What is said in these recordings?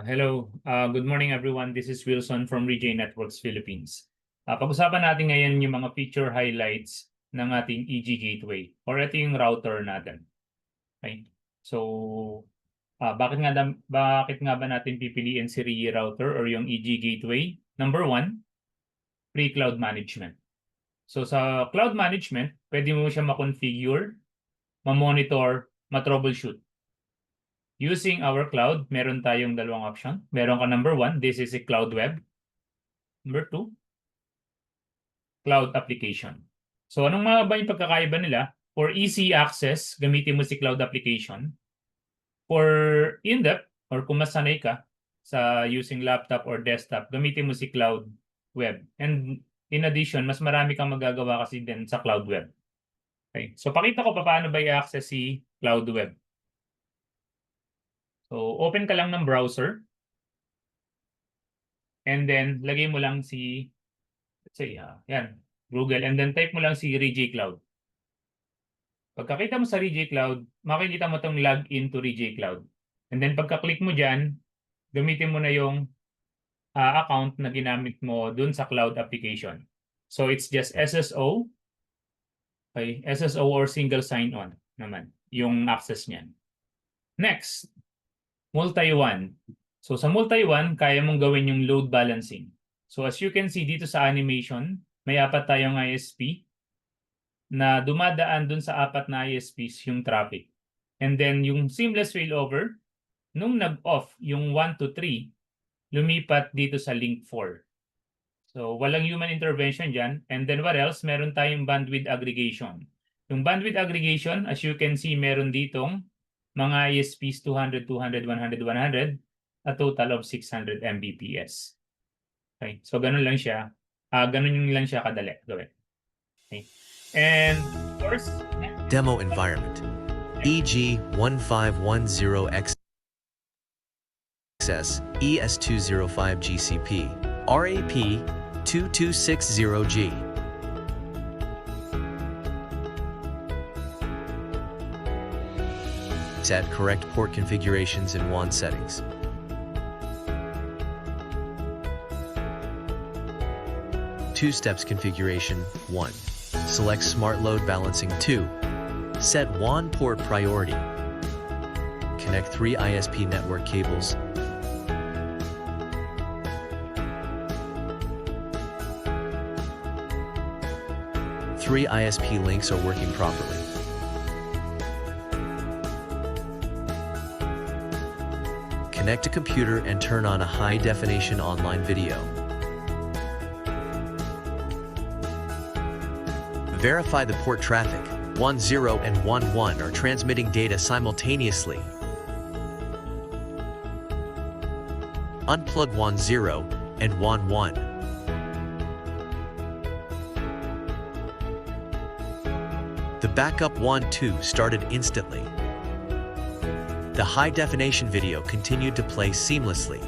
Hello. Good morning, everyone. This is Wilson from Rejay Networks Philippines. Pag-usapan natin ngayon yung mga feature highlights ng ating EG Gateway or ito yung router natin. Okay? So, bakit nga ba natin pipiliin si RIE router or yung EG Gateway? Number one, free cloud management. So, sa cloud management, pwede mo siya ma-configure, ma-monitor, ma-troubleshoot. Using our cloud, meron tayong dalawang option. Meron ka number one, this is a cloud web. Number two, cloud application. So anong mga ba yung pagkakaiba nila? For easy access, gamitin mo si cloud application. For in-depth, or kung mas sanay ka sa using laptop or desktop, gamitin mo si cloud web. And in addition, mas marami kang magagawa kasi din sa cloud web. Okay. So pakita ko paano ba i-access si cloud web. So open ka lang ng browser. And then lagay mo lang si, let's say, yan, Google. And then type mo lang si Rejay Cloud. Pagkakita mo sa Rejay Cloud, makikita mo itong login to Rejay Cloud. And then pagka-click mo dyan, gamitin mo na yung account na ginamit mo dun sa cloud application. So it's just SSO. Okay, SSO or single sign-on naman yung access niyan. Next, multi-one. So sa multi-one, kaya mong gawin yung load balancing. So as you can see dito sa animation, may apat tayong ISP na dumadaan dun sa apat na ISPs yung traffic. And then yung seamless failover, nung nag-off yung 1 to 3, lumipat dito sa link 4. So walang human intervention dyan. And then what else? Meron tayong bandwidth aggregation. Yung bandwidth aggregation, as you can see, meron ditong mga ISPs 200, 200, 100, 100, a total of 600 Mbps. Okay, so ganun lang siya. Ganun lang siya kadali gawin. Okay. And of course, Demo environment EG1510XS ES205 GCP RAP 2260G. Set correct port configurations in WAN settings. Two steps configuration 1. Select Smart Load Balancing 2. Set WAN port priority. Connect 3 ISP network cables. Three ISP links are working properly. Connect a computer and turn on a high-definition online video. Verify the port traffic. 10 and 11 are transmitting data simultaneously. Unplug 10 and 11. The backup 12 started instantly. The high-definition video continued to play seamlessly.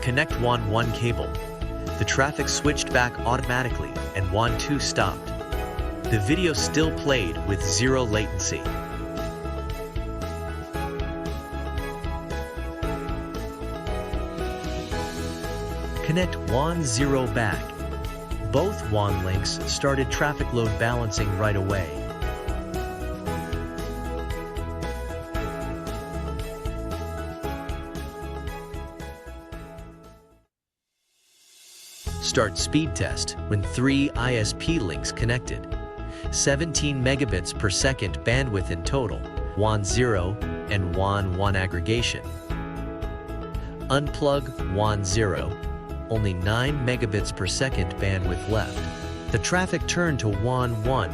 Connect WAN 1 cable. The traffic switched back automatically and WAN 2 stopped. The video still played with zero latency. Connect WAN 0 back. Both WAN links started traffic load balancing right away. Start speed test when 3 ISP links connected. 17 megabits per second bandwidth in total, WAN 0 and WAN 1 aggregation. Unplug WAN 0, only 9 megabits per second bandwidth left. The traffic turned to WAN 1.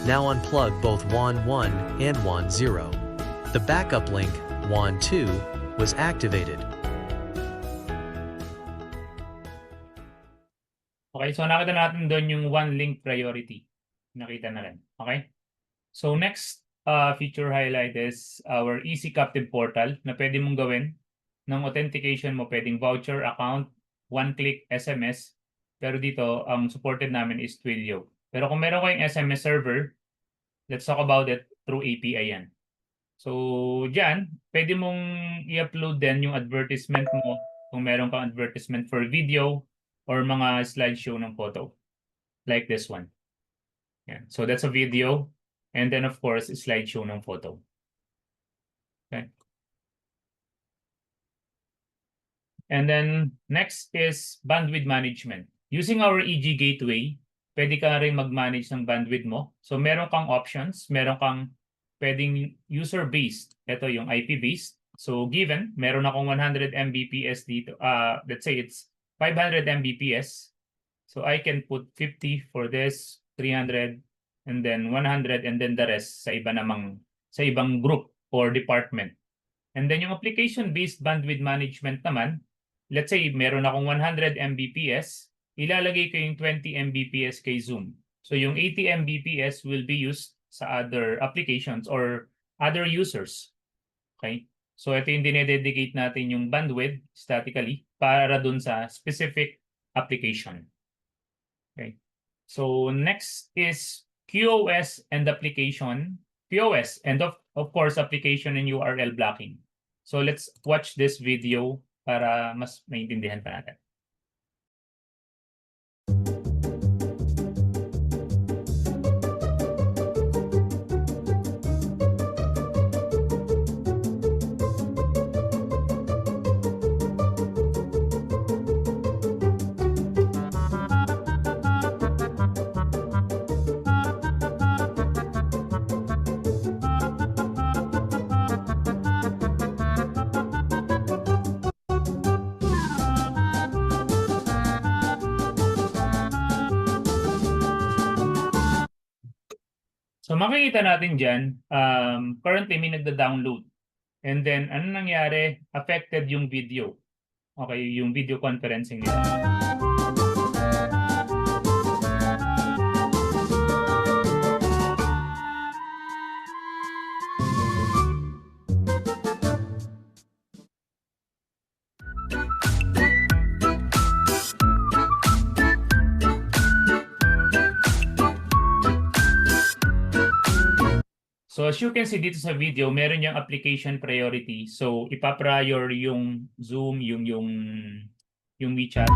Now unplug both WAN 1 and WAN 0. The backup link, WAN 2, was activated. okay, so nakita natin doon yung one link priority. Nakita na rin. Okay? So next feature highlight is our Easy Captive Portal na pwede mong gawin ng authentication mo, pwedeng voucher, account, one-click, SMS. Pero dito, ang supported namin is Twilio. Pero kung meron kayong SMS server, let's talk about it through API yan. So, dyan, pwede mong i-upload din yung advertisement mo kung meron kang advertisement for video or mga slideshow ng photo. Like this one. Yan. So, that's a video. And then, of course, slideshow ng photo. Okay. And then, next is bandwidth management. Using our EG Gateway, pwede ka rin mag-manage ng bandwidth mo. So, meron kang options. Meron kang pwedeng user-based. Ito yung IP-based. So, given, meron akong 100 Mbps dito. Let's say it's 500 Mbps. So, I can put 50 for this, 300, and then 100, and then the rest sa ibang group or department. And then yung application-based bandwidth management naman, let's say meron akong 100 Mbps, ilalagay ko yung 20 Mbps kay Zoom. So yung 80 Mbps will be used sa other applications or other users. Okay? So ito yung dinededicate natin yung bandwidth statically para dun sa specific application. Okay? So next is QoS and application. QoS and of course application and URL blocking. So let's watch this video para mas maintindihan pa natin. So makikita natin dyan, currently may nagda-download. And then, ano nangyari? Affected yung video. Okay, yung video conferencing nila. So as you can see dito sa video, meron yung application priority. So ipa-prior yung Zoom, yung WeChat.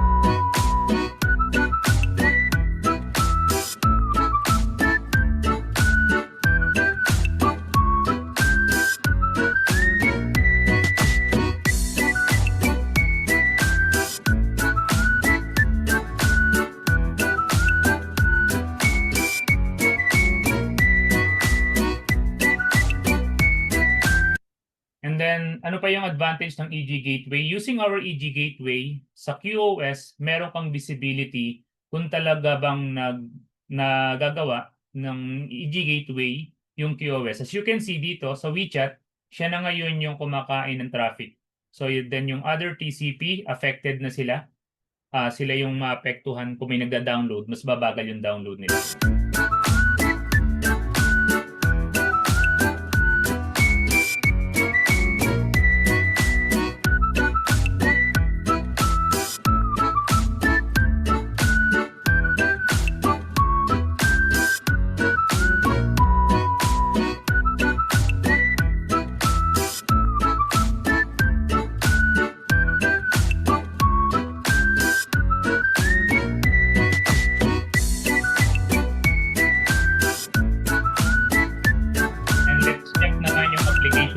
Then, ano pa yung advantage ng EG Gateway? Using our EG Gateway, sa QoS, meron kang visibility kung talaga bang nagagawa ng EG Gateway yung QoS. As you can see dito, sa WeChat, siya na ngayon yung kumakain ng traffic. So then yung other TCP, affected na sila. Sila yung maapektuhan kung may nagda-download, mas babagal yung download nila.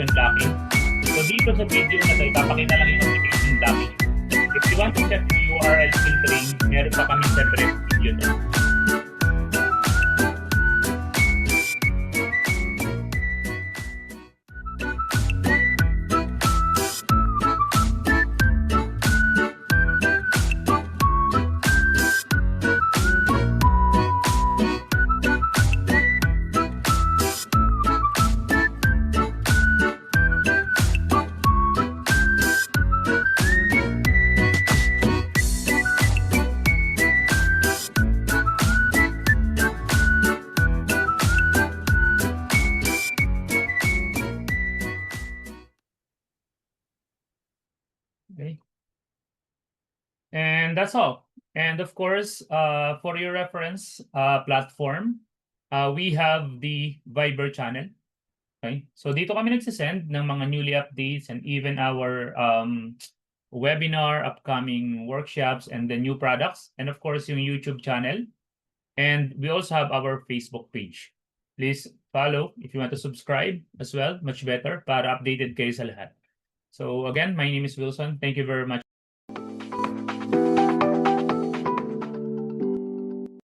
Blocking. So dito sa video na ito, ipapakita lang yung application blocking. If you want to check the URL filtering, meron pa kami separate video doon. Okay. And that's all. And of course, for your reference platform, we have the Viber channel. Okay? So dito kami nagsisend ng mga newly updates and even our webinar, upcoming workshops, and the new products. And of course, yung YouTube channel. And we also have our Facebook page. Please follow if you want to subscribe as well. Much better para updated kayo sa lahat. So again, my name is Wilson. Thank you very much.